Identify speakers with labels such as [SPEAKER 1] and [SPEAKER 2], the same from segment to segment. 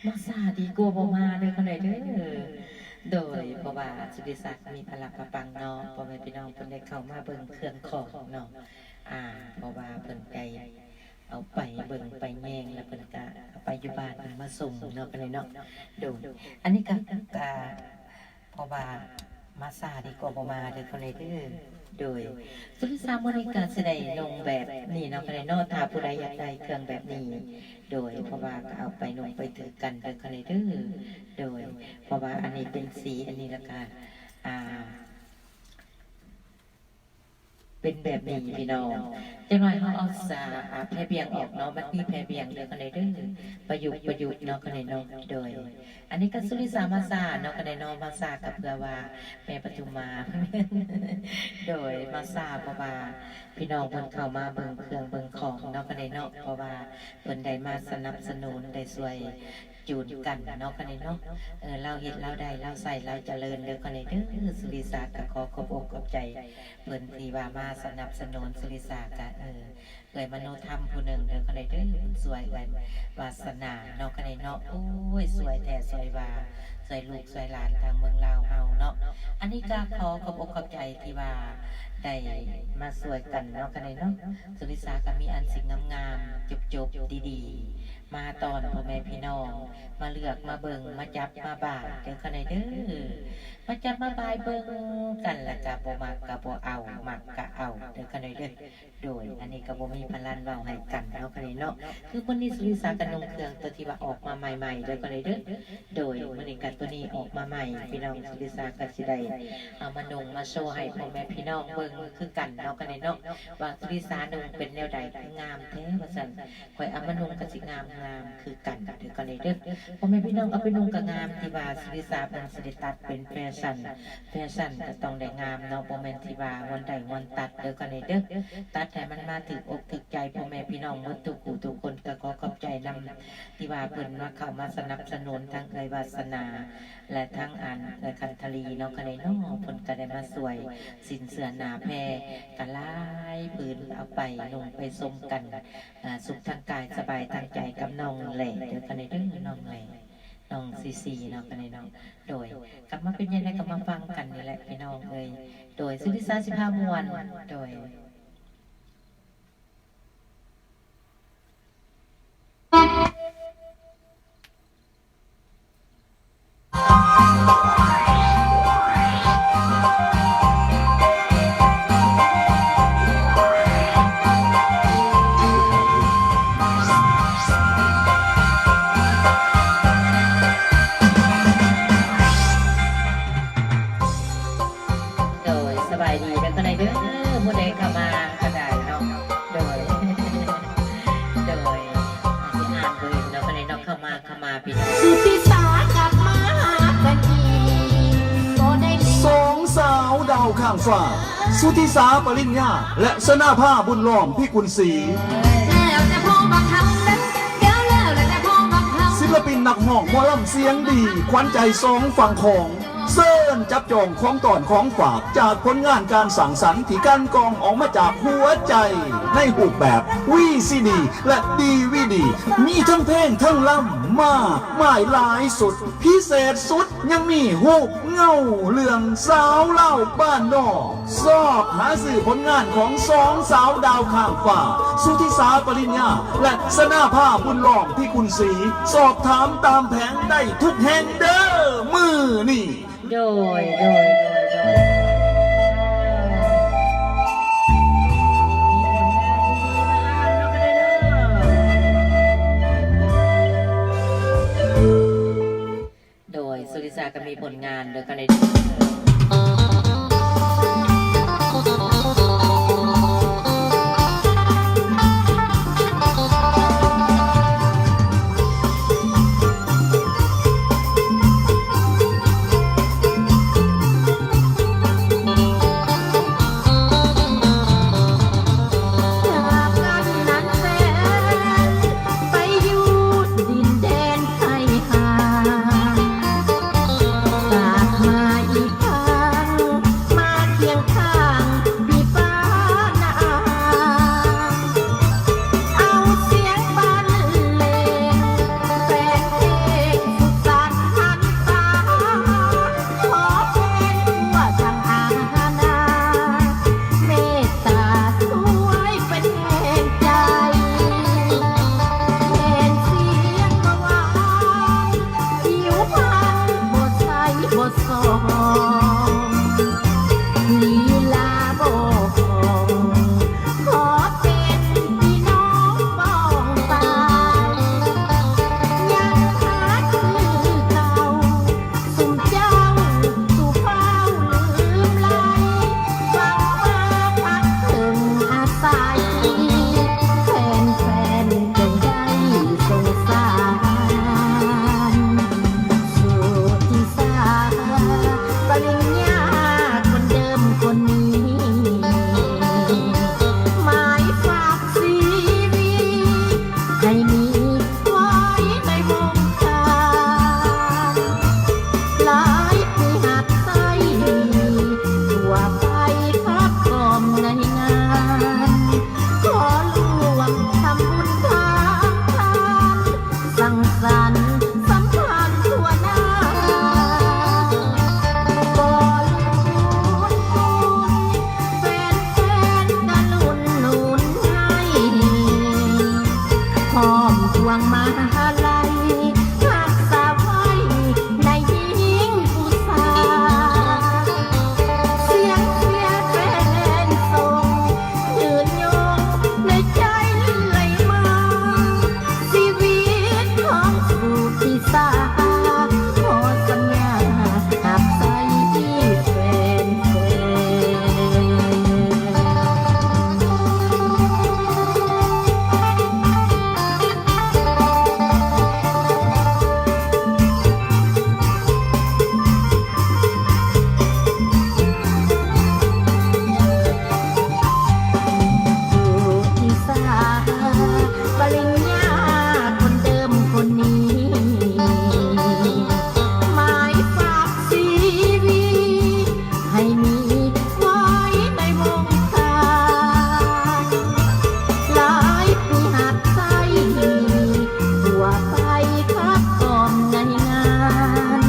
[SPEAKER 1] มาซาดีกว่าบ่มาเด้อคนใดเด้อโดยเพราะว่าสุริศักดิ์มีพลังปังเนาะพ่อแม่พี่น้องเพิ่นได้เข้ามาเบิ่งเครื่องของเนาะเพราะว่าเพิ่นไปเอาไปเบิ่งไปแยงแล้วเพิ่นก็เอาไปอยู่บ้านเพิ่นมาส่งเนาะกันเลยเนาะโดยอันนี้ก็เพราะว่ามาซาดีกว่าบ่มาเด้อคนใดเด้อโดยสุริศักดิ์มื้อนี้ก็สิได้ลงแบบนี้เนาะกันเลยเนาะถ้าผู้ใดอยากได้เครื่องแบบนี้โดยเพราะว่าก็เอาไปลงไปถือกันเด้อคนใดเด้อโดยเพราะว่าอันนี้เป็นสีอันนี้ละกันเป็นแบบนี้พี่น้องจังหน่อยเขาเอาแพรเบียงออกเนาะมันมีแพรเบียงเด้อคนใดเด้อประยุกต์เนาะคนใดเนาะโดยอันนี้ก็สุริสามาซาเนาะคนใดเนาะมาซากับเพื่อว่าแม่ปทุมมา โดยมาซาเพราะว่าพี่น้องเพิ่นเข้ามาเบิ่งเครื่องเบิ่งของเนาะคนใดเนาะเพราะว่าเพิ่นได้มาสนับสนุนได้ช่วยจูนกันเนาะคนใดเนาะเราเฮ็ดเราได้เราใส่เราเจริญเด้อคนใดเด้อสุริสาก็ขอขอบอกขอบใจเพิ่นที่ว่ามาสนับสนุนสุริสาก็มโนธรรมผู้หนึ่งเด้อคนใดเด้อสวยไว้วาสนาเนาะคนใดเนาะโอ้ยสวยแท้สวยว่าสวยลูกสวยหลานทางเมืองลาวเฮาเนาะอันนี้ก็ขอขอบอกขอบใจที่ว่าได้มาสวยกันเนาะคนใดเนาะสุริสาก็มีอันสิ่งงามๆจบดีๆมาตอนพ่อแม่พี่น้องมาเลือกมาเบิ่งมาจับมาบ่ายเด้อคนใดเด้อมาจับมาบ่ายเบิ่งกันแล้วก็บ่มักก็บ่เอามักก็เอาเด้อคนใดเด้อโดยอันนี้ก็บ่มีพลันเว้าให้กันเนาะคนใดเนาะคือมื้อนี้สุริสาก็นุ่งเครื่องตัวที่ว่าออกมาใหม่ๆเด้อคนใดเด้อโดยมื้อนี้ก็ตัวนี้ออกมาใหม่พี่น้องสุริสาก็สิได้เอามานุ่งมาโชว์ให้พ่อแม่พี่น้องเบิ่งคือกันเนาะคนใดเนาะว่าสุริสานุ่งเป็นแนวใดงามแท้ว่าซั่นข่อยเอามานุ่งก็สิงามคือกันเด้อคนใดเด้อพ่อแม่พี่น้องเอาไปนุ่งก็งามที่ว่าสุริสาเป็นสิได้ตัดเป็นแฟชั่นก็ต้องได้งามเนาะบ่แม่นที่ว่าวันใดวันตัดเด้อคนใดเด้อตัดให้มันมาถึงอกถึงใจพ่อแม่พี่น้องหมดทุกผู้ทุกคนก็ขอขอบใจนำที่ว่าเพิ่นมาเข้ามาสนับสนุนทั้งวาสนาและทั้งคันธลีเนาะคนใดเนาะเพิ่นก็ได้มาสวยสินเสื้อหนาแพรก็หลายปืนเอาไปนุ่งไปชมกันสุขทางกายสบายทางใจกับน้องแหล่เด้อคนใดเด้อน้องแหล่น้องซีเนาะกันเลยเนาะโดยกลับมาเป็นยังไงกลับมาฟังกันนี่แหละพี่น้องเลยโดยสุริศาสิภามวลโดยสบายดีแล้วก็ในเด้อผู้ใดเข้ามาก็ได้เนาะโดยสิอ่านเลยเนาะคนใดเนาะเข้ามาพี่น้อง
[SPEAKER 2] สุธิสากลับมาหากันอีกบ่ได้
[SPEAKER 3] สองสาวดาวข้างฟ้าสุธิสาปริญญาและสนาภาบุญล้อมพี่กุลศรี
[SPEAKER 2] แล้วแต่พ่อบักคำนั้นเดี๋ยวแล้วแต่พ่อบักคำ
[SPEAKER 3] ศิลปินนักห้องหมอลำเสียงดีขวัญใจสองฝั่งของเซิร์นจับจองของตอนของฝากจากผลงานการสั่งสรรค์ที่การกองออกมาจากหัวใจในรูปแบบวีซีดีและดีวีดีมีทั้งเพลงทั้งล่ำมากหมายหลายสุดพิเศษสุดยังมีหูปเงาเรื่องสาวเล่าบ้านนอกสอบหาสื่อผลงานของสองสาวดาวข้างฟ้าสุธิสาปริญญาและสนาภาบุญล้อมที่คุณศรีสอบถามตามแผงได้ทุกแห่งเด้อมือนี่
[SPEAKER 1] โดยสุริศาก็มีผลงานโดยกันใน
[SPEAKER 2] จากมาอีกครั้ง วงมาลัยรักษาไว้ในยิ่งอุตสาห์เสียงเชียร์แฟนส่งยืนยงในใจเรื่อยมาชีวิตของผู้ที่สาขอสัญญาหักใจแฟนที่สาปริญญาคนเดิมคนนี้หมายฝากชีวิตให้มีไว้ในวงการหลายปีหักใจหัวไปคับกอมในงาน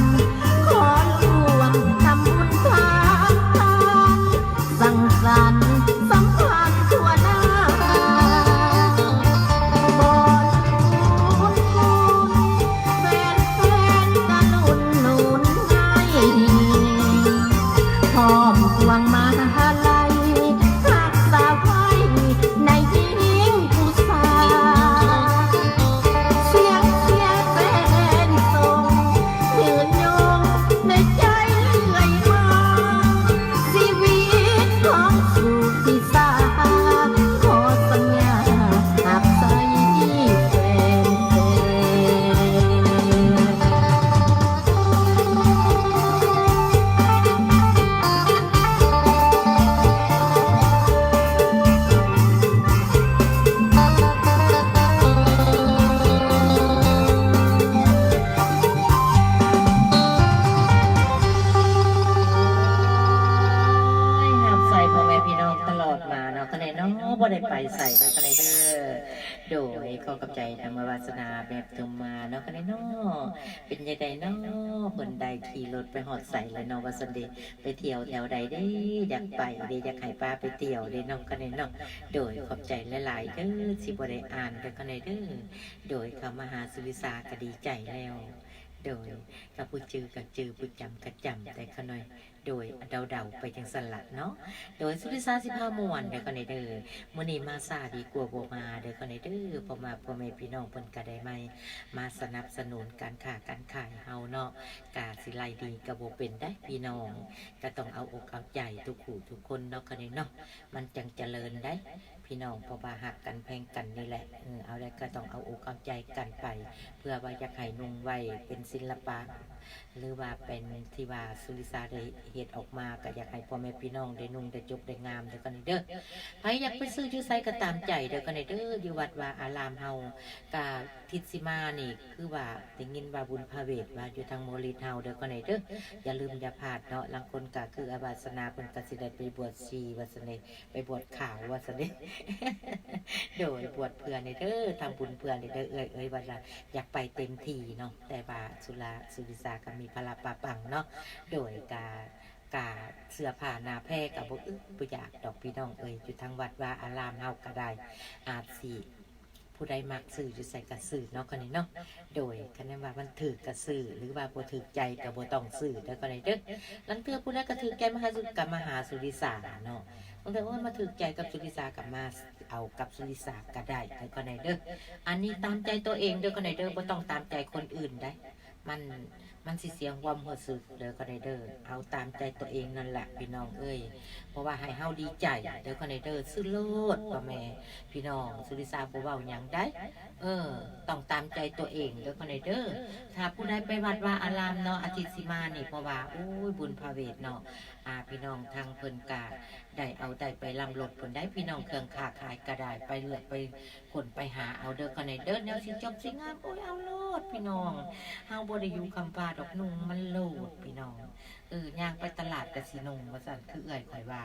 [SPEAKER 2] ขอรวมทำบุญทานทานสังสรรค์สัมพันธ์ทั่วหน้าบอนคุณแฟนๆกันหนุนให้พร้อมควงมาลัยรักษาไว้ในยิ่งอุตสาห์เสียงเชียร์แฟนส่งยืนยงในใจเรื่อยมาชีวิตของผู้ที่สาขอสัญญาหักใจแฟน
[SPEAKER 1] ห้ามใส่พ่อแม่พี่น้องตลอดมาเนาะคะแนนเนาะบ่ได้ไปใส่เนาะคะแนนเด้อโดยขอกับใจธรรมวาสนาแบบตุมมาเนาะคะแนนเนาะเป็นยังไงเนาะเพิ่นได้ขี่รถไปหอดใส่เลยเนาะว่าซั่นเด้ไปเที่ยวแถวใดเด้อยากไปเด้อยากให้ป้าไปเที่ยวเด้เนาะคะแนนเนาะโดยขอบใจหลายๆเด้อสิบ่ได้อ่านเด้อคะแนนเด้อโดยเข้ามาหาสุวิสาก็ดีใจแล้ว โดยกับผู้จือกับจือผู้จำกับจำแต่ขน่อยโดยเดาๆไปจังสลัดเนาะโดยสุริสา15มวนเด้อก็ในเด้อมื้อนี้มาซาดีกว่าบ่มาเด้อก็ในเด้อพอมาพ่อแม่พี่น้องเพิ่นก็ได้มาสนับสนุนการค้าการขายเฮาเนาะกาสิไลดีก็บ่เป็นได้พี่น้องก็ต้องเอาอกเอาใจทุกคู่ทุกคนเนาะก็ในเนาะมันจังเจริญได้พี่น้องเพราะว่าหักกันแพงกันนี่แหละเอาแล้วก็ต้องเอาอกเอาใจกันไป เพื่อว่าอยากให้นุ่งไว้เป็นศิลปะ หรือว่าเป็นที่ว่าสุริสาได้เฮ็ดออกมาก็อยากให้พ่อแม่พี่น้องได้นุ่งได้จบได้งามเด้อกันเด้อใครอยากไปซื้ออยู่ไสก็ตามใจเด้อกันเด้ออยู่วัดว่าอารามเฮากะทิศสิมานี่คือว่าได้ยินว่าบุญพระเวทว่าอยู่ทางโมลิเฮาเด้อกันเด้ออย่าลืมอย่าพลาดเนาะบางคนก็คืออาวาสนาเพิ่นก็สิได้ไปบวชชีว่าซั่นเด้ไปบวชขาวว่าซั่นเด้ โดยบวชเพื่อนเด้อทำบุญเพื่อนเด้อเอ้ยว่าอยากไปเต็มที่เนาะแต่ว่าสุริสาก็มีพละปะปังเนาะโดยกาเสื้อผ้าหน้าแพร่กับบ่อยากดอกพี่น้องอยู่ทางวัดว่าอารามเฮาก็ได้อาจสิผู้ใดมักสื่ออยู่ใส่กระสื่อเนาะคนนี้เนาะโดยคะแนนว่ามันถือกระสื่อหรือว่าบ่ถือใจกับบ่ต้องสื่อแล้วก็ได้เด้อลังเทื่อผู้ใดก็ถือใจมหาสุริสาเนาะบางทีว่ามาถือใจกับสุริสากับมาเอากับสุริสาก็ได้แล้วก็ได้เด้ออันนี้ตามใจตัวเองเด้อก็ได้เด้อบ่ต้องตามใจคนอื่นได้มันสิเสียงความหัวสึกเด้อก็ได้เด้อเอาตามใจตัวเองนั่นแหละพี่น้องเพราะว่าให้เฮาดีใจเด้อก็ได้เด้อซื้อโลดพ่อแม่พี่น้องสุริสาบ่เว้าหยังได้ต้องตามใจตัวเองเด้อก็ได้เด้อถ้าผู้ใดไปวัดว่าอารามเนาะอาทิตย์สิมานี่เพราะว่าโอ้ยบุญพระเวทเนาะพี่น้องทางเพิ่นกาได้ไปลำรถเพิ่นได้พี่น้องเครื่องค้าขายก็ได้ไปเลือกไปคนไปหาเอาเด้อก็ได้เด้อแนวสิจบสิงามโอ้ยเอาโลดพี่น้องเฮาบ่ได้อยู่คำฟ้าดอกนุ่งมันโลดพี่น้องย่างไปตลาดก็สินุ่งว่าซั่นคือข่อยว่า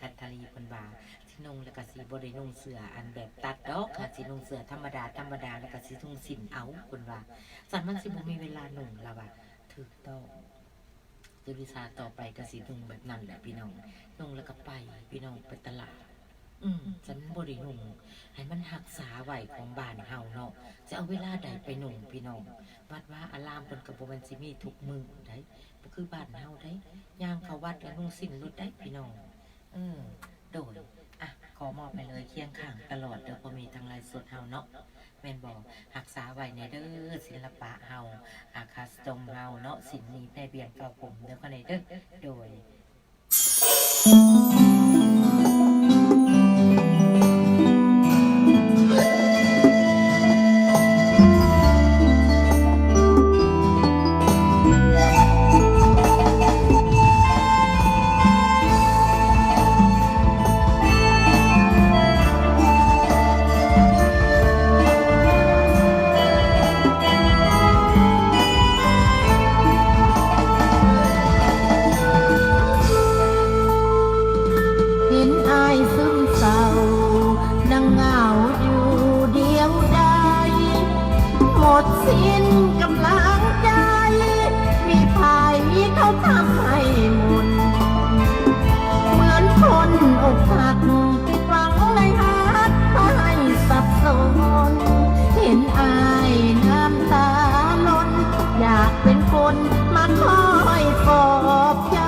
[SPEAKER 1] คันธารีเพิ่นว่าสินุ่งแล้วก็สิบ่ได้นุ่งเสื้ออันแบบตัดดอกค่ะสินุ่งเสื้อธรรมดาแล้วก็สินุ่งสิ้นเอาเพิ่นว่าซั่นมันสิบ่มีเวลานุ่งแล้วว่าถูกต้องสุริสาต่อไปก็สินุ่งแบบนั้นแหละพี่น้องนุ่งแล้วก็ไปพี่น้องไปตลาดฉันบ่ได้นุ่งให้มันรักษาไว้ของบ้านเฮาเนาะ จะเอาเวลาใดไปหนุ่มพี่น้องวัดว่าอารามเพิ่นก็บ่แม่นสิมีทุกมื้อได้บ่คือบ้านเฮาได้ย่างเข้าวัดแล้วนุ่งสิ้นรุดได้พี่น้องโดยขอมอบไปเลยเคียงข้างตลอดเด้อบ่มีทางไลฟ์สดเฮาเนาะแม่นบ่รักษาไว้ในเด้อศิลปะเฮาอาคาสตมเฮาเนาะสินนี้แม่เบียงเก่าผมเด้อคนใดเด้อโดย
[SPEAKER 2] เห็นอายซึมเศร้านั่งเหงาอยู่เดียวดายหมดสิ้นกำลังใจ มีภัยเขาทำให้หมุนเหมือนคนอกหักฝังในหักให้สับสนเห็นอายน้ำตาล้นอยากเป็นคนมาคอยปลอบใจ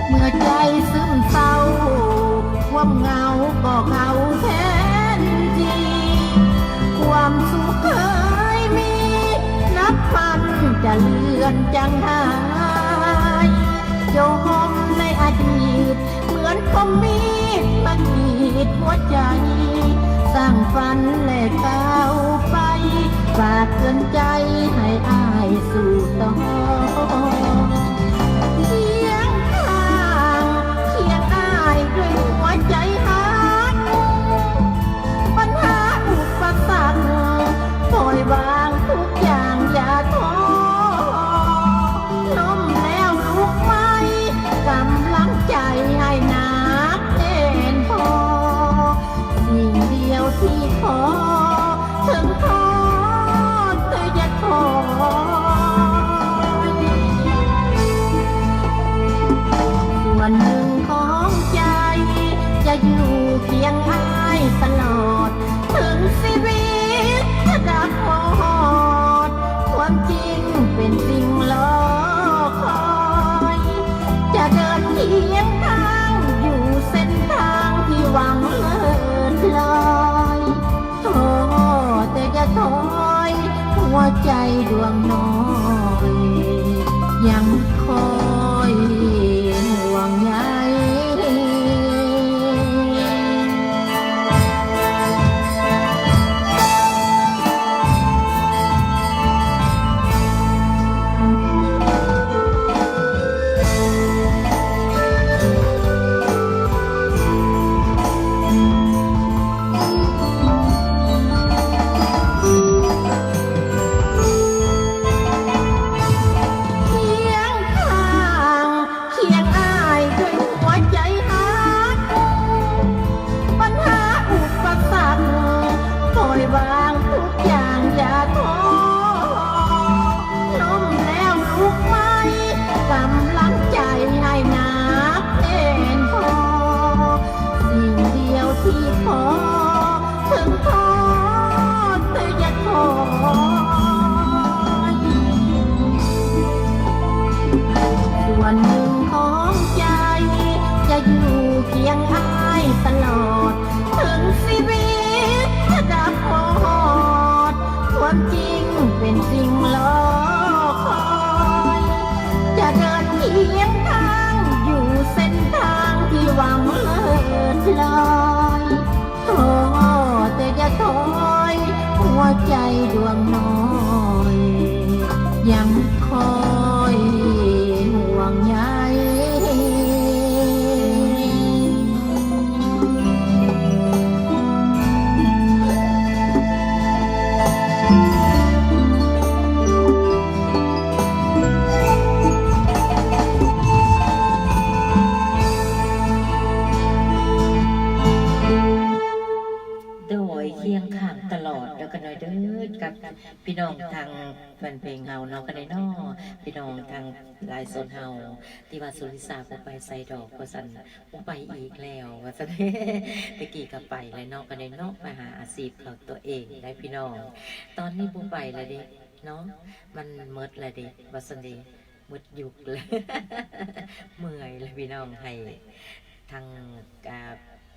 [SPEAKER 2] เมื่อใจซึมเศร้าความเหงาก็เขาแทนทีความสุขเคยมีนับพันจะเลือนจางหายโยมในอดีตเหมือนคมมีดมากรีดหัวใจสร้างฝันและก้าวไปฝากเตือนใจให้อายสู่ต่อ เคียงข้างเคียงอ้ายด้วยหัวใจหักปัญหาอุปสรรคปล่อยวางทุกอย่างอย่าท้อล้มแล้วลุกไหมกำลังใจให้หนักแน่นพอสิ่งเดียวที่ขอถึงขอเธออย่าขอ ส่วนหนึ่งของใจจะอยู่เคียงอ้ายตลอดถึงชีวิตจะดับหมดความจริงเป็นสิ่งรอคอยจะเดินเคียงทางอยู่เส้นทางที่หวังเลิศลอยท้อแต่จะถอยหัวใจดวงน้อยยังคอยห่วงใย ใจดวงน้อยยังคอยห่วงใย
[SPEAKER 1] โดยเคียงข้างตลอดแล้วกันหน่อยเด้อ กับพี่น้องทางแฟนเพลงเฮาเนาะก็ได้เนาะพี่น้องทางหลายโซนเฮาที่ว่าสุริสาบ่ไปใส่ดอกว่าซั่นบ่ไปอีกแล้วว่าซั่น ตะกี้ก็ไปแล้วเนาะก็ได้เนาะมาหาอาชีพของตัวเองได้พี่น้องตอนนี้บ่ไปแล้วเด้เนาะมันหมดแล้วเด้ว่าซั่นเด้หมดยุคแล้ว เมื่อยเลยพี่น้องให้ทาง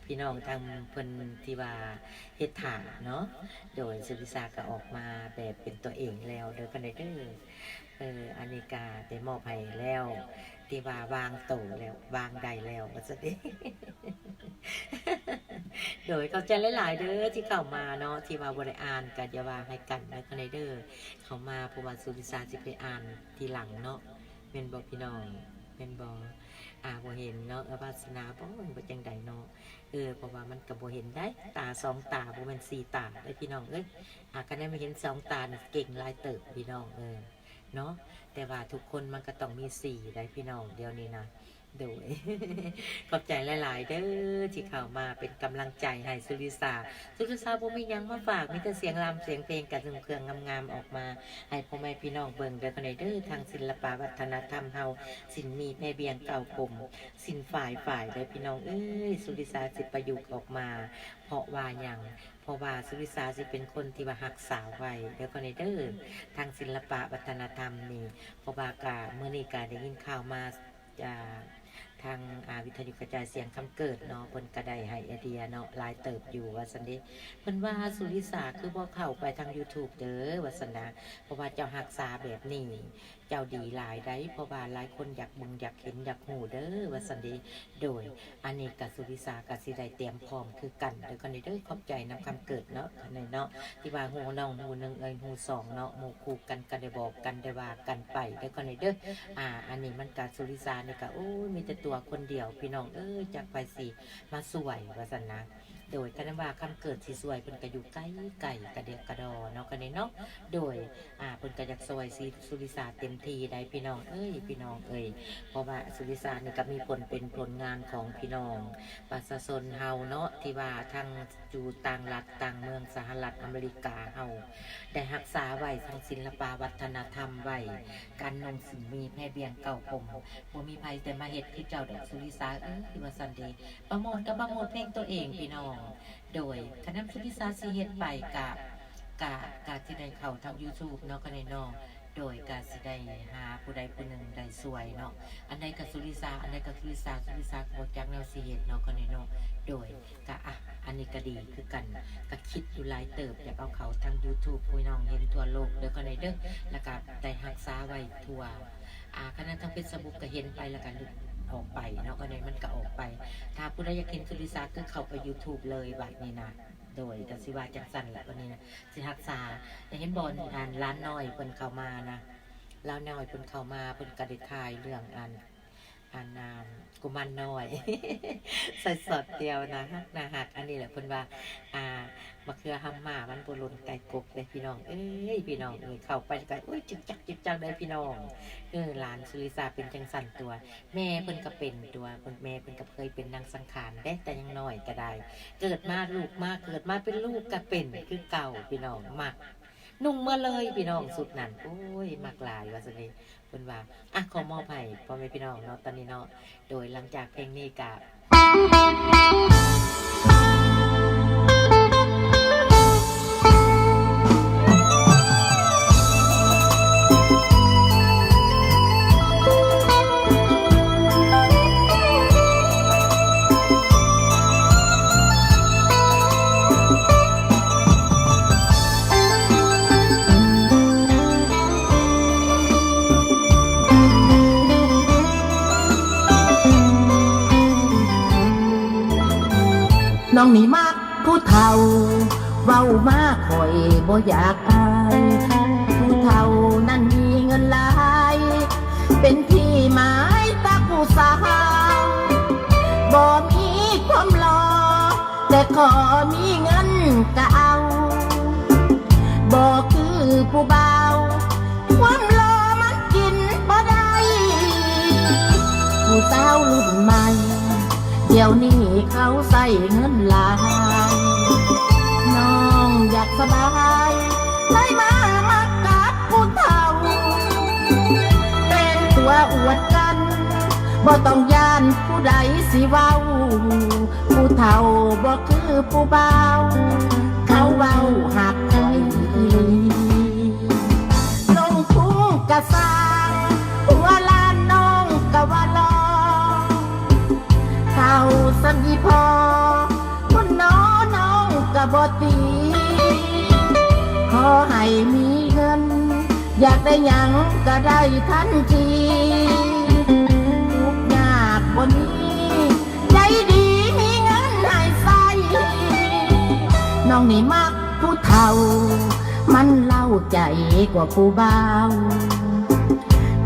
[SPEAKER 1] พี่น้องทางเพิ่นที่ว่าเฮ็ดถาเนาะโดยสุริสาก็ออกมาแบบเป็นตัวเองแล้วโดยกันได้เด้ออันนี้ก็ได้มอบให้แล้วที่ว่าวางโตแล้ววางได้แล้วว่าซั่นเด้ โดยเข้าใจหลายๆเด้อที่เข้ามาเนาะที่ว่าบ่ได้อ่านก็อย่าว่าให้กันแล้วกันได้เด้อเข้ามาเพราะว่าสุริสาสิไปอ่านทีหลังเนาะแม่นบ่พี่น้องแม่นบ่บ่เห็นเนาะวาสนาบ่จังใดเนาะเพราะว่ามันก็บ่เห็นได้ตา2ตาบ่แม่น4ตาได้พี่น้องก็ได้มาเห็น2ตานี่เก่งหลายเติบพี่น้องเนาะแต่ว่าทุกคนมันก็ต้องมี4ได้พี่น้องเดี๋ยวนี้นะโดย ขอบใจหลายๆเด้อที่เข้ามาเป็นกำลังใจให้สุริสาบ่มีหยังมาฝากมีแต่เสียงรำเสียงเพลงกับเครื่องงามๆออกมาให้พ่อแม่พี่น้องเบิ่งเด้อกันเด้อทางศิลปวัฒนธรรมเฮาสินมีแม่เบียงเก่าผมสินฝ่ายได้พี่น้องสุริสาสิประยุกต์ออกมาเพราะว่าหยังเพราะว่าสุริสาสิเป็นคนที่ว่ารักษาไว้เด้อกันเด้อทางศิลปวัฒนธรรมนี่เพราะว่ากะมื้อนี้ก็ได้ยินข่าวมาทางวิทยุกระจายเสียงคำเกิดเนาะเพิ่นก็ได้ให้ไอเดียเนาะหลายเติบอยู่ว่าซั่นเด้เพิ่นว่าสุริสาคือบ่เข้าไปทาง YouTube เด้อว่าซั่นนะเพราะว่าเจ้ารักษาแบบนี้เจ้าดีหลายได้เพราะว่าหลายคนอยากเบิ่งอยากเห็นอยากฮู้เด้อว่าซั่นเด้โดยอันนี้ก็สุริสาก็สิได้เตรียมพร้อมคือกันเด้อกันเด้อขอบใจนำคำเกิดเนาะอันนี้เนาะที่ว่าฮู้น้องฮู้1ฮู้2เนาะหมู่คู่กันก็ได้บอกกันได้ว่ากันไปเด้อกันเด้ออันนี้มันก็สุริสานี่ก็โอ้ยมีแต่ตัวคนเดียวพี่น้องจากไปสิมาสวยว่าซั่นนะโดยกันว่าคำเกิดสิสวยเพิ่นก็อยู่ใกล้กระเดียกระดอเนาะกันนี่เนาะโดยเพิ่นก็อยากสวยสิสุริสาเต็มที่ได้พี่น้องพี่น้องเพราะว่าสุริสานี่ก็มีเป็นผลงานของพี่น้องประชาชนเฮาเนาะที่ว่าทางอยู่ต่างรัฐต่างเมืองสหรัฐอเมริกาเฮาได้รักษาไว้ทางศิลปวัฒนธรรมไว้การนุ่งสินมีแม่เบียงเก่าผมบ่มีไผแต่มาเฮ็ดคือเจ้าดอกสุริสาที่ว่าซั่นเด้ประโมทเพลงตัวเองพี่น้องโดยคณะสุริสาสิเฮ็ดไปกะสิได้เข้าทาง YouTube เนาะก็ได้เนาะโดยกะสิได้หาผู้ใดผู้หนึ่งได้สวยเนาะอันใดก็สุริสาอันใดก็สุริสาก็บ่จักแนวสิเฮ็ดเนาะก็ได้เนาะโดยกะอันนี้ก็ดีคือกันก็คิดอยู่หลายเติบอยากเอาเขาทาง YouTube พี่น้องเห็นทั่วโลกเด้อก็ได้เด้อแล้วก็ได้รักษาไว้ทั่วคณะทาง Facebook ก็เห็นไปแล้วก็ออกไปเนาะก็ได้มันก็ออกไปถ้าผู้ใดอยากเห็นสุริสาก็เข้าไป YouTube เลยบัดนี้นะโดยแต่สิว่าจังสั่นแหละวันนี้นะสิรักษาได้เห็นบอลร้านน้อยเพิ่นเข้ามานะร้านน้อยเพิ่นเข้ามาเพิ่นก็ได้ถ่ายเรื่องกุมารน้อย ใส่สดเดียวนะฮักอันนี้แหละเพิ่นว่ามะเขือหำมามันบ่หล่นไก่กบเลยพี่น้องพี่น้องเข้าไปก็จิกจักได้พี่น้องหลานสุริสาเป็นจังสั่นตัวแม่เพิ่นก็เป็นตัวแม่เพิ่นก็เคยเป็นนางสังขารได้แต่ยังน้อยก็ได้เกิดมาลูกมาเกิดมาเป็นลูกก็เป็นคือเก่าพี่น้องมักนุ่งเมื่อเลยพี่น้องสุดนั่นมักหลายว่าซั่นนี่เพิ่นว่าขอมอบให้พ่อแม่พี่น้องเนาะตอนนี้เนาะโดยหลังจากเพลงนี้ก็
[SPEAKER 2] น้องนี่มากผู้เฒ่าเว้ามากคอยบ่อยากอายผู้เฒ่านั้นมีเงินหลายเป็นที่หมายตาผู้สาวบ่มีความหล่อแต่ขอมีเงินก็เอาบ่คือผู้บ่าวความหล่อมันกินบ่ได้ผู้สาวรุ่นใหม่เดี๋ยวนี้เขาใส่เงินหลายน้องอยากสบาย เลยมามักกับผู้เฒ่าเป็นตัวอวดกันบ่ต้องย่านผู้ใดสิเว้าผู้เฒ่าบ่คือผู้เบาเขาเว้าหักใครลงทุ่งกะสร้างหัวลานน้องกะว่าลอเขาสัมยีพอคนน้องกะบ่ตีขอให้มีเงินอยากได้หยังก็ได้ทันทีทุกยากบนนี้ใจดีมีเงินให้ใส่น้องนี่มักผู้เฒ่ามันเล่าใจกว่าผู้เบา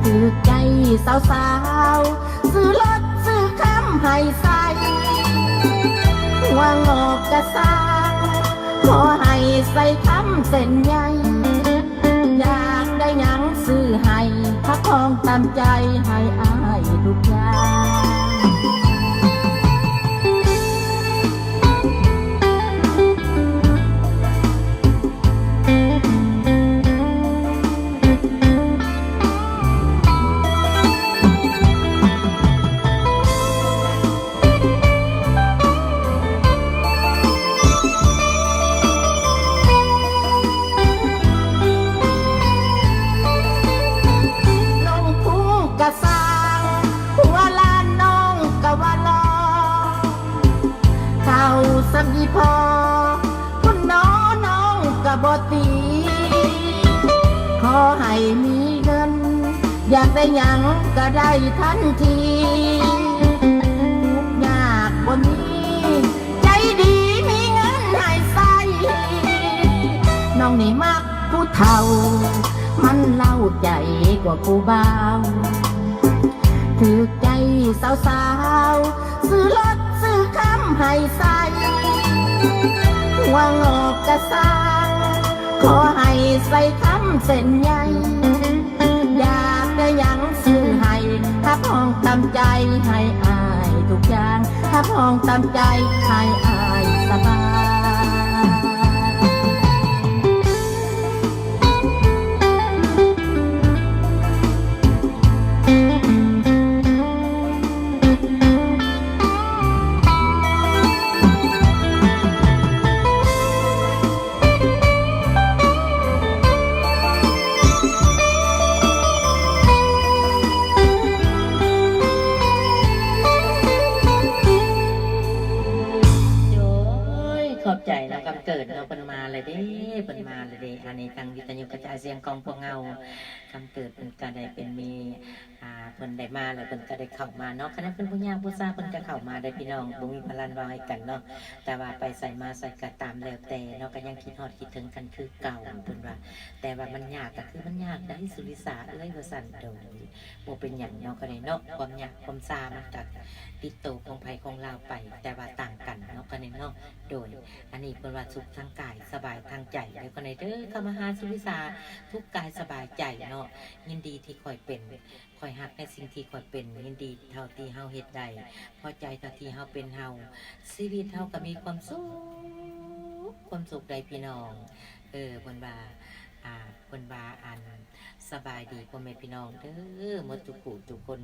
[SPEAKER 2] ถือใจสาวๆซื้อรถซื้อคำให้ใส่หัวงอกกระซ้างขอให้ใส่คำเส้นใยอยากได้หยังซื้อให้พระทองตามใจให้อายทุกอย่างสัมยีพอคุณน้องกะบ่ตีขอให้มีเงินอยากได้หยังก็ได้ทันทีทุกยากบนนี้ใจดีมีเงินให้ใส่น้องนี่มักผู้เฒ่ามันเล่าใจกว่าผู้เบาถือใจสาวๆซื้อรถซื้อคำให้ใส่หัวงอกกระซ้างขอให้ใส่คำเส้นใยอยากได้หยังซื้อให้ถ้าพองตามใจให้อายทุกอย่างถ้าพองตามใจให้อายสบาย
[SPEAKER 1] ขอบใจเรากำเกิดเราเป็นมาเลยเด้เป็นมาเลยเด้อันนี้ทางวิทยุกระจายเสียงกองพวกเงากำเกิดเป็นการได้เป็นมีเป็นได้มาแล้วเป็นก็ได้เข้ามาเนาะคณะเป็นผู้ยากผู้ทราบเป็นจะเข้ามาได้พี่น้องบ่มีพลันวายกันเนาะแต่ว่าไปใส่มาใส่กระตามแล้วแต่เนาะก็ยังคิดฮอดคิดถึงกันคือเก่าเป็นว่าแต่ว่ามันยากก็คือมันยากได้สุริศาว่าสั่นโดยบ่เป็นอย่างเนาะก็ได้เนาะความยากความซามันก็ติดโตของไผของเราไปแต่ว่าต่างกันเนาะก็ได้เนาะโดยอันนี้เป็นว่าสุขทางกายสบายทางใจแล้วก็ในเด้อเข้ามาหาสุริศาทุกกายสบายใจเนาะยินดีที่คอยเป็นคอยหักในสิ่งที่คอยเป็นยินดีเท่าที่เฮาเฮ็ดได้พอใจเท่าที่เฮาเป็นเฮาชีวิตเฮาก็มีความสุขใดพี่น้องบนบาอันสบายดีพ่อแม่พี่น้องเด้อหมดทุกผู้ทุกคน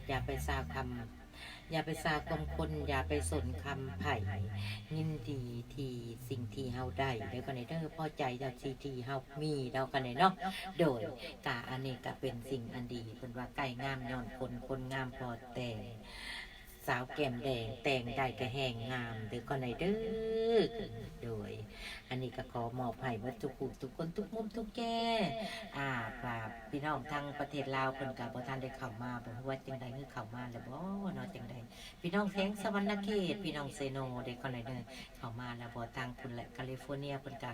[SPEAKER 1] อย่าไปซาคำอย่าไปซาความคนอย่าไปสนคำไผ่ยินดีที่สิ่งที่เฮาได้เดี๋ยวกันเด้อพอใจเท่าที่เฮามีเดากันเนาะโดยกะอันนี้ก็เป็นสิ่งอันดีเพิ่นว่าไก่งามย้อนคนงามพอแต่สาวแก้มแดงแต่งได้ก็แห้งงามเดี๋ยวกันเด้อโดยอันนี้ก็ขอมอบให้วัตถุกุทุกคนทุกมุมทุกแก่พี่น้องทางประเทศลาวเพิ่นก็บ่ทันได้เข้ามาบ่ว่าจังใดคือเข้ามาแล้วบ่เนาะจังใดพี่น้องแสงสวรรณเขตพี่น้องเซโนได้คนไหนเด้อเข้ามาแล้วบ่ทางพุ่นแหละแคลิฟอร์เนียเพิ่นก็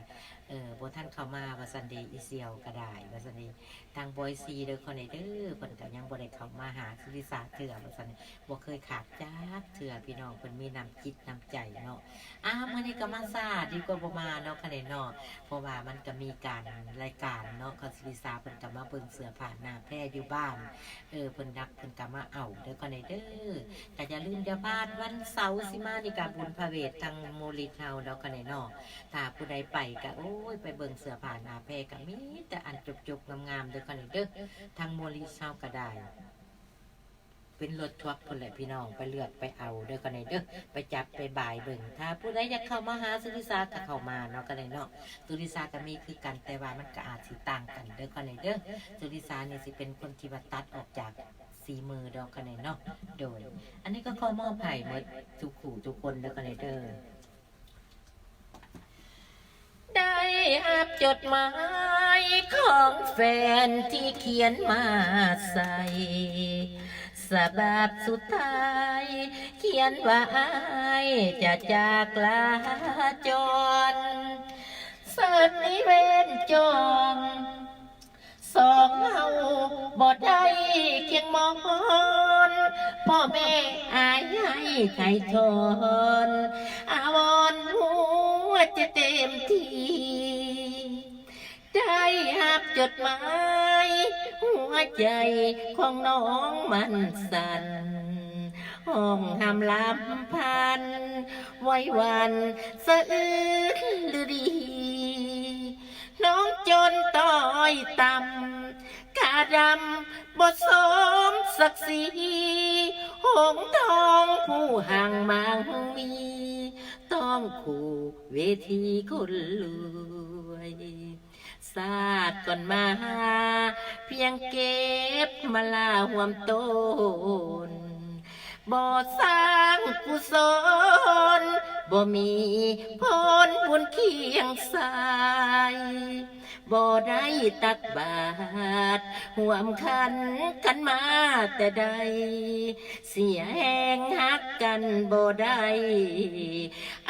[SPEAKER 1] บ่ทันเข้ามาว่าซั่นเดอีเซียวก็ได้ว่าซั่นเดทางบอยซีเด้อคนไหนเด้อเพิ่นก็ยังบ่ได้เข้ามาหาสุริศาเถื่อว่าซั่นบ่เคยขาดจักเถื่อพี่น้องเพิ่นมีน้ำจิตน้ำใจเนาะมื้อนี้ก็มาซาดีกว่าบ่มาเนาะ เนาะคะแนนเนาะเพราะว่ามันก็มีการรายการเนาะคอนซิลิซาเพิ่นก็มาเบิ่งเสื้อผ้าหน้าแพร่อยู่บ้านเพิ่นนักเพิ่นก็มาเอาเด้อคะแนนเด้อก็อย่าลืมอย่าพลาดวันเสาร์สิมาในการบุญพระเวททางโมลิเฮาเนาะคะแนนเนาะถ้าผู้ใดไปก็โอ้ยไปเบิ่งเสื้อผ้าหน้าแพร่ก็มีแต่อันจบๆงามๆเด้อคะแนนเด้อทางโมลิเฮาก็ได้เป็นรถทรัคคนแหละพี่น้องไปเลือกไปเอาเด้อกันเลยเด้อไปจับไปบ่ายเบิ่งถ้าผู้ใดอยากเข้ามาหาสุริศาก็เข้ามาเนาะกันเลยเนาะสุริศาก็มีคือกันแต่ว่ามันก็อาจสิต่างกันเด้อกันเลยเด้อสุริศานี่สิเป็นคนที่ว่าตัดออกจากสีมือเด้อกันเลยเนาะโดยอันนี้ก็ขอมอบให้หมดทุกคู่ทุกคนเด้อกันเลยเด้อได้รับจดหมายของแฟนที่เขียนมาใส่ฉบับสุดท้ายเขียนว่าอายจะจากลาจรสันนิเวศจองสองเฮาบ่ได้เคียงมอนพ่อแม่อายให้ไถ่ทนอาวรณ์หัวจะเต็มที่ได้รับจดหมายหัวใจของน้องมันสั่นห้องห้ามลำพันไว้วันสะอื้นฤดีน้องจนต้อยต่ำกาดำบทสมศักดิ์ศรีหงทองผู้ห่างมังมีต้องคู่เวทีคนรวยศาสตร์ก่อนมาเพียงเก็บมาลาห่วมต้นบ่สร้างกุศลบ่มีพรบุญเคียงสายบ่ได้ตักบาตรห่วมขันกันมาแต่ใดเสียแหงหักกันบ่ได้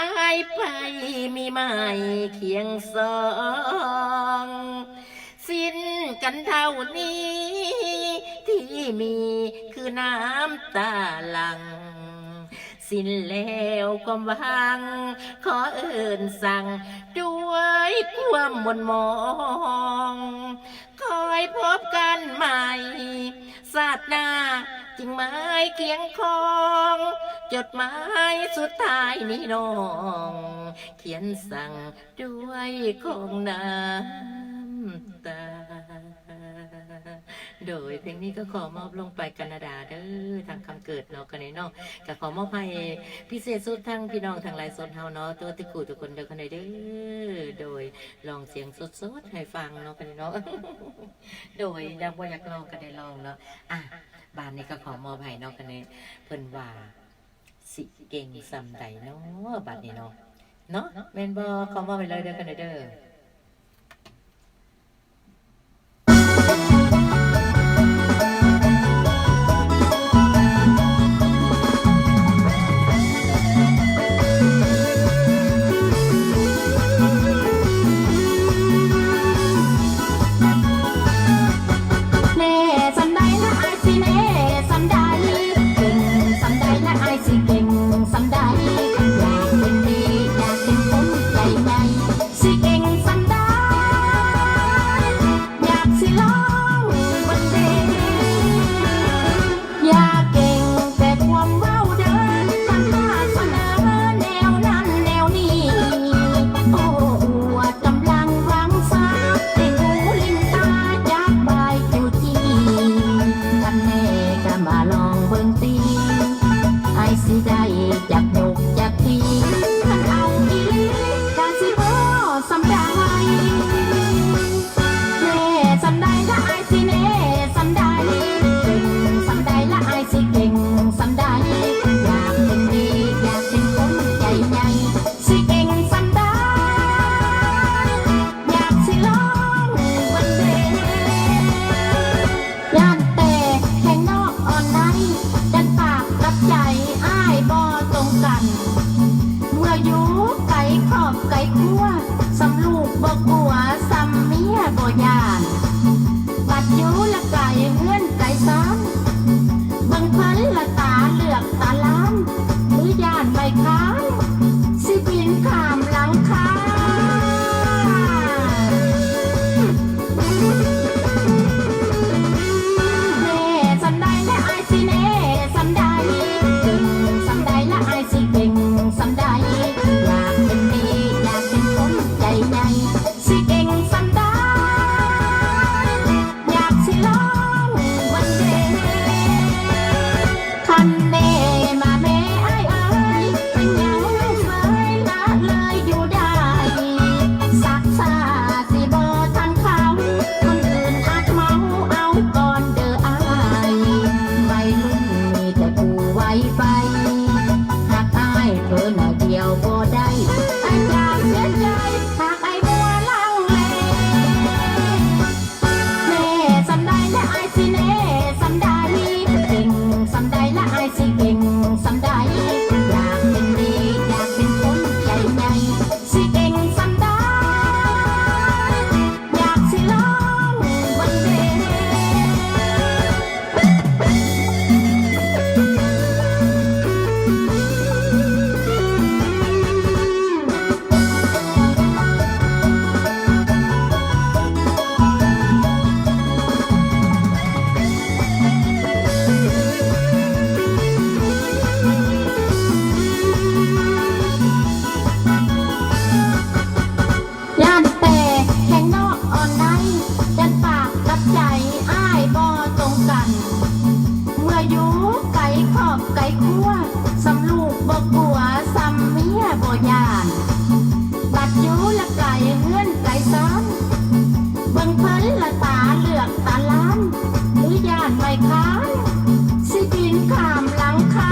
[SPEAKER 1] อายไปมีไม้เคียงสองสิ้นกันเท่านี้ที่มีคือน้ำตาหลังสิ้นแล้วความหวังขอเอิญสั่งด้วยความหม่นหมองคอยพบกันใหม่ศาสตร์หน้าจริงไม้เคียงคองจดหมายสุดท้ายนี้น้องเขียนสั่งด้วยของน้ำตาโดยเพลงนี้ก็ขอมอบลงไปแคนาดาเด้อทางคำเกิดเนาะกันเนาะก็ขอมอบให้พิเศษสุดทั้งพี่น้องทางไลฟ์สดเฮาเนาะตัวติกูทุกคนเด้อกันเด้อโดยลองเสียงสดๆให้ฟังเนาะกันเนาะโดยอยากบ่อยากลองก็ได้ลองเนาะบ้านนี้ก็ขอมอบให้เนาะกันเพิ่นว่าสิเก่งซำใดเนาะบัดนี้เนาะแม่นบ่ขอมอบไปเลยเด้อกันเด้อ
[SPEAKER 2] สิบินข้ามหลังคา อยู่ละไก่เงื่อนไก่ซ้อนเบิ่งเพิ่นละตาเลือกตาล้านหรือย่านไม่ค้านสิบินข้ามหลังคา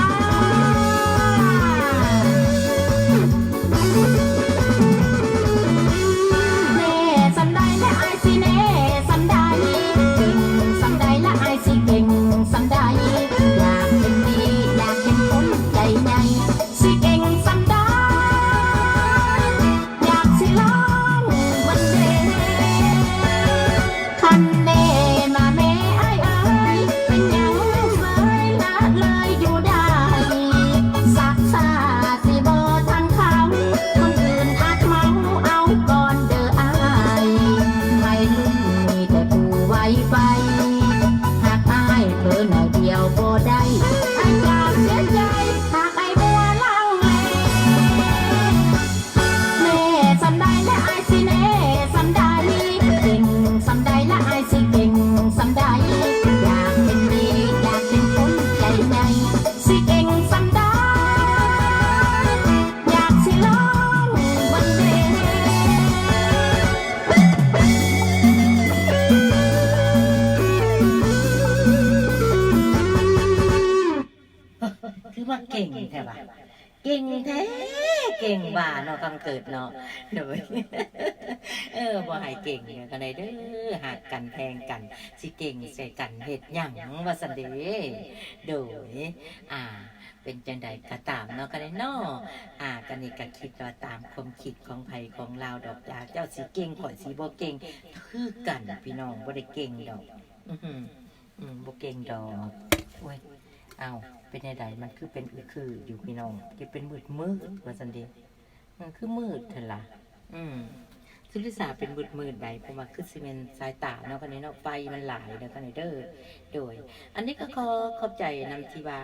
[SPEAKER 2] เน่สำใดและอายสิเน่สำใดเก่งสำใดและอายสิเก่งสำใดอยากเป็นดีอยากเป็นคนใจใหญ่สิเก่งสำใดอยากสิลองวันเดคันเน่มาแม่อายเอ้ยเป็นหยังเสยละเลยอยู่ได้สักซาสิบ่ทันเขาคนอื่นอาจเมาเอาก่อนเด้ออายวัยรุ่นมีแต่ผู้ไวไปหากอายเผลอหน่อยเดียวบ่ได้อายอยากเสียใจหากอายบัวลังเลแม่สำใดและอายสิแน่สำใดเก่งสำใดและอายสิเก่งสำใดอยากเป็นดีอยากเป็นคนใจใหญ่สิเก่งสำใดอยากสิลองวันเด
[SPEAKER 1] คือว่าเก่งแท้ว่ะเก่งแท้เก่งบ่าเนาะกำเกิดเนาะโดย บ่ให้เก่งเนี่ยกันได้เด้อหักกันแพงกันสิเก่งใส่กันเฮ็ดหยังว่าซั่นเด้โดยเป็นจังใดก็ตามเนาะกันได้เนาะกันนี่ก็คิดว่าตามความคิดของไผของเราดอกจ้าเจ้าสิเก่งข่อยสิบ่เก่งคือกันพี่น้องบ่ได้เก่งดอกบ่เก่งดอกโอ้ยเอาเป็นใดมันคือเป็นคืออยู่พี่น้องจะเป็นมืดว่าซั่นเด้มันคือมืดเถอะล่ะสุริสาเป็นมืดใดเพราะว่าคือสิเป็นสายตาเนาะกันนี้เนาะไฟมันหลายแล้วกันเด้อโดยอันนี้ก็ขอบใจนำที่ว่า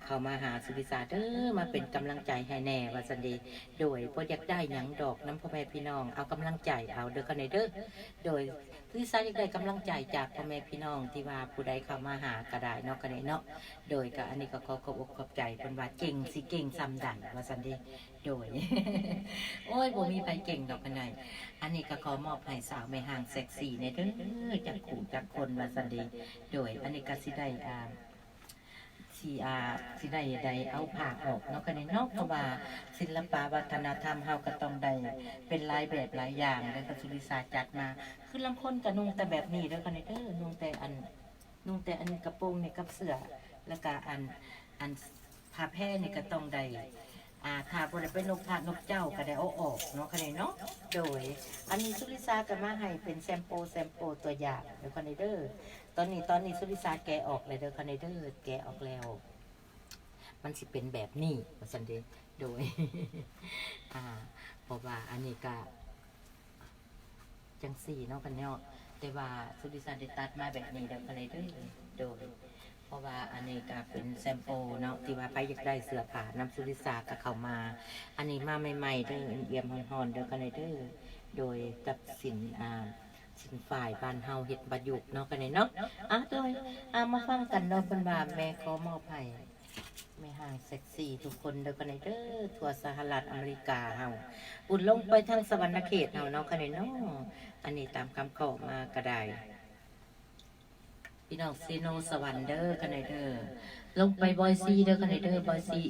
[SPEAKER 1] เข้ามาหาสุริสาเด้อมาเป็นกำลังใจให้แน่ว่าซั่นเด้โดยบ่อยากได้หยังดอกน้ำพ่อแม่พี่น้องเอากำลังใจเอาเด้อกันเด้อโดยสุริสาอยากได้กำลังใจจากพ่อแม่พี่น้องที่ว่าผู้ใดเข้ามาหาก็ได้เนาะกันนี้เนาะโดยก็อันนี้ก็ขอขอบใจเพิ่นว่าเก่งสิเก่งซ้ำใดว่าซั่นเด้โดย โอ้ยบ่มีใครเก่งดอกกันไหนอันนี้ก็ขอมอบให้สาวแม่ห่างเซ็กซี่ในเด้อจากขู่จากคนว่าซั่นเด้โดยอันนี้ก็สิได้สิได้เอาภาคออกเนาะกันเนาะเพราะว่าศิลปะวัฒนธรรมเฮาก็ต้องได้เป็นหลายแบบหลายอย่างแล้วก็สุริศาสตร์จัดมาคือลางคนก็นุ่งแต่แบบนี้เด้อกันเด้อนุ่งแต่อันกระโปรงนี่กับเสื้อแล้วก็อันผ้าแพร่นี่ก็ต้องได้ถ้าบ่ได้เป็นนกทานกเจ้าก็ได้เอาออกเนาะกันเนาะโดยอันนี้สุริศาสตร์ก็มาให้เป็นแซมโปลตัวอย่างเด้อกันเด้อตอนนี้สุริศาสตร์แกะออกเลยเด้อกันเด้อแกะออกแล้วมันสิเป็นแบบนี้ว่าซั่นเด้โดย เพราะว่าอันนี้ก็จังสี่เนาะกันเนาะแต่ว่าสุริศาสตร์ได้ตัดมาแบบนี้เด้อกันเด้อโดยเพราะว่าอันนี้ก็เป็นแซมโปลเนาะที่ว่าไปอยากได้เสื้อผ้าน้ำสุริศาสตร์ก็เข้ามาอันนี้มาใหม่ๆเด้อเอี่ยมฮ้อนๆเด้อกันเด้อโดยกับสินฝ่ายบ้านเฮาเฮ็ดประยุกต์เนาะกันเนาะโดยมาฟังกันเนาะเพิ่นว่าแม่ขอมอบให้แม่ห่างเซ็กซี่ทุกคนเด้อกันเด้อทั่วสหรัฐอเมริกาเฮาอุ่นลงไปทางสวรรณเขตเฮาเนาะกันเนาะอันนี้ตามคำขอมาก็ได้พี่น้องซีโนสวรรค์เด้อกันเด้อลงไปบอยซีเด้อกันเด้อบอยซี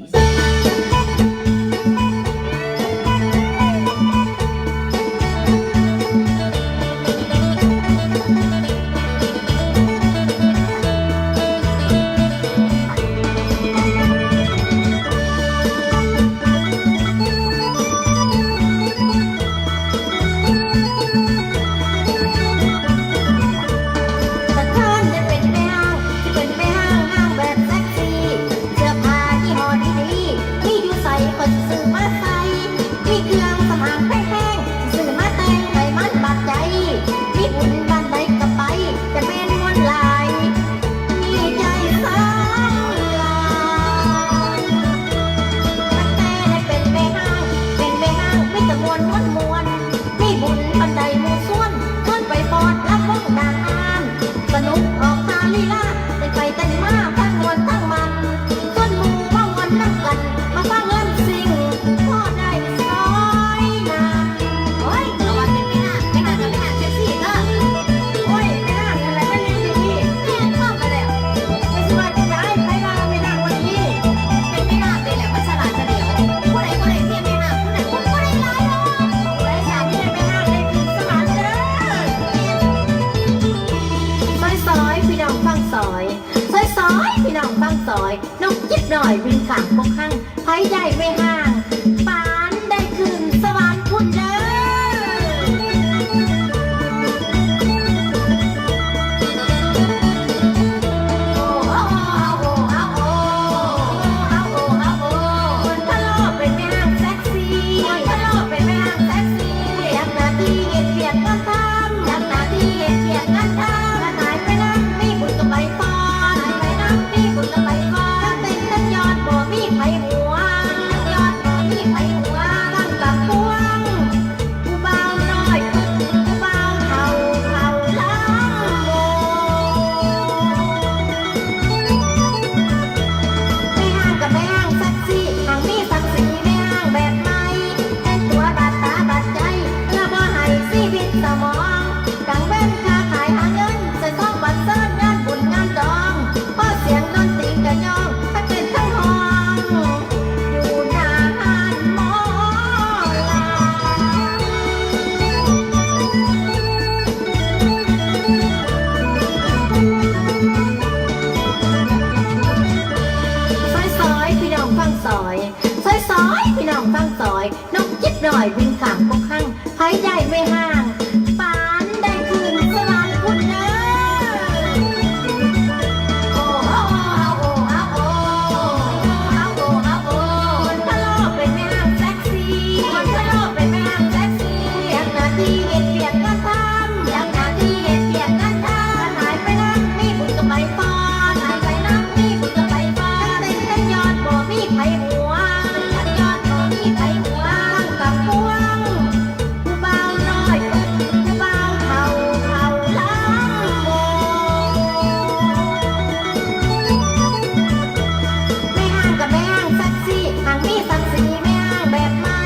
[SPEAKER 2] มาฟังเงินสิ่งพ่อได้ซอยนา ซอยนกจิบหน่อยบินข้ามกกข้างไผใหญ่ไม่ห่างปานได้ขึ้นสวรรค์พุ่นเด้อพี่น้องฟังซอยนกจิบหน่อยบินข้ามกกข้างไผใหญ่ไม่ห่างปานได้คืนสวรรค์พุ่นเด้อโอ้โอ้โอ้โอ้โอ้โอ้โอ้คนทะเลาะเป็นแม่ห้างแซ็กซี่คนทะเลาะเป็นแม่ห้างแซ็กซี่อยากหน้าที่เฮ็ดเวียกงานทำอยากหน้าที่เฮ็ดเวียกงานทำหายไปนั่งมีบุญกับใบปอนหายไปนั่งมีบุญกับใบปอนเต้นเต้นยอดบ่มีไผหัวไผหัวกับพวงผู้เบาน้อยผู้เบาเท่าล้างโมไม่ห่างกับแม่ห่างสักซี่ห่างมีสักสีไม่ห่างแบบใหม่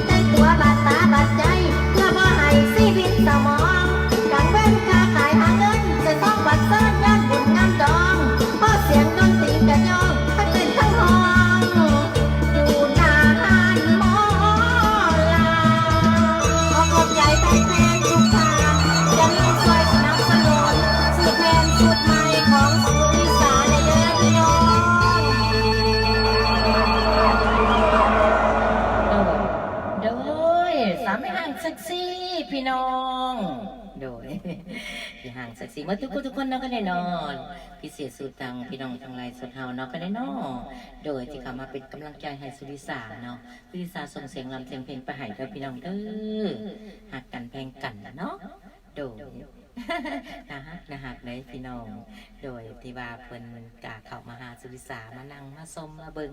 [SPEAKER 2] แต่งตัวบาดตาบาดใจเพื่อบ่ให้ชีวิตสมองกังเว้นค้าขายหาเงินจะต้องบัดเซิร์นงานบุญงานดองเพราะเสียงดนตรีกระยองทั้งเต้นทั้งห้องอยู่หน้าห้านหมอลาขอขอบใจแฟนๆทุกท่านจะมีช่วยสนับสนุนสื่อเพลงสุดใหม่ของสุริสาในเดือนพี่น้อง
[SPEAKER 1] โดยสามแม่ห้างเซ็กซี่พี่น้องโดยพี่ห้างเซ็กซี่มาทุกคนเนาะก็ได้นอนพิเศษสุดทางพี่น้องทางไลน์สดเฮาเนาะก็ได้นอนโดยที่เข้ามาเป็นกำลังใจให้สุริสาเนาะสุริสาส่งเสียงรำเสียงเพลงไปให้เด้อพี่น้องเด้อหักกันแพงกันเนาะโดย นะฮักเลยพี่น้อง โดยที่ว่าเพิ่นกะเข้ามาหาสุริสามานั่งมาชมมาเบิ่ง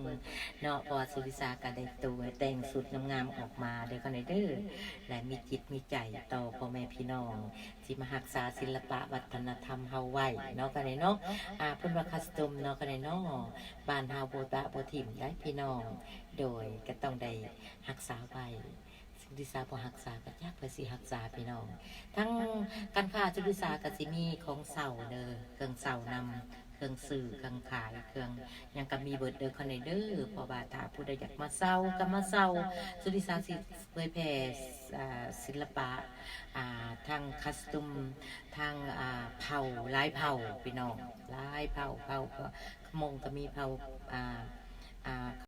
[SPEAKER 1] เนาะเพอสุริสาก็ได้ตัวแต่งสุดงามๆออกมาเด้อคนเด้อและมีจิตมีใจต่อพ่อแม่พี่น้องที่มารักษาศิลปะวัฒนธรรมเฮาไว้เนาะกันเนาะเพิ่นว่าคัสตอมเนาะกันเนาะบ้านเฮาบ่ตะบ่ถิ่มได้พี่น้อง โดยก็ต้องได้รักษาไว้สุริสาบ่รักษาก็ยากไปสิรักษาพี่น้อง ทั้งการค้าสุริสาก็สิมีของเสาเด้อเครื่องเสานำเครื่องสื่อเครื่องขายเครื่องหยังก็มีเบิดเด้อคนเด้อเพราะว่าถ้าผู้ใดอยากมาเซาก็มาเซาสุริสาสิเผยแผ่ศิลปะทางคัสตูมทางเผ่าหลายเผ่าพี่น้องหลายเผ่าก็ขมงก็มีเผ่า